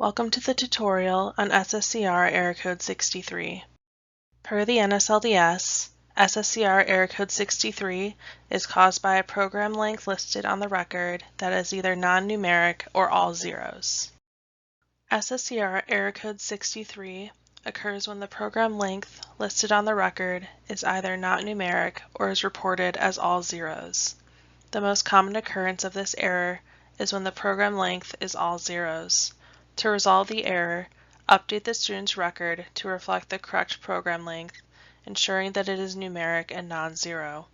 Welcome to the tutorial on SSCR Error Code 63. Per the NSLDS, SSCR Error Code 63 is caused by a program length listed on the record that is either non-numeric or all zeros. SSCR Error Code 63 occurs when the program length listed on the record is either not numeric or is reported as all zeros. The most common occurrence of this error is when the program length is all zeros. To resolve the error, update the student's record to reflect the correct program length, ensuring that it is numeric and non-zero.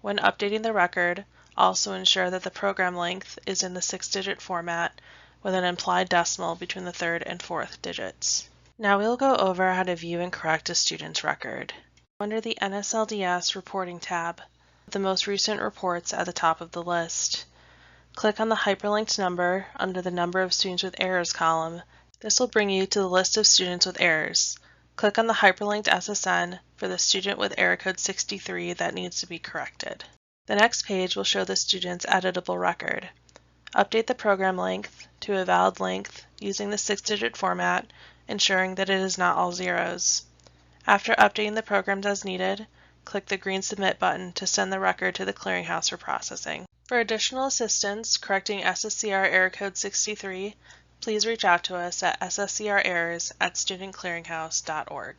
When updating the record, also ensure that the program length is in the 6-digit format with an implied decimal between the 3rd and 4th digits. Now we'll go over how to view and correct a student's record. Under the NSLDS Reporting tab, the most recent reports at the top of the list. Click on the hyperlinked number under the Number of Students with Errors column. This will bring you to the list of students with errors. Click on the hyperlinked SSN for the student with error code 63 that needs to be corrected. The next page will show the student's editable record. Update the program length to a valid length using the 6-digit format, ensuring that it is not all zeros. After updating the programs as needed, click the green Submit button to send the record to the Clearinghouse for processing. For additional assistance correcting SSCR Error Code 63, please reach out to us at sscrerrors@studentclearinghouse.org.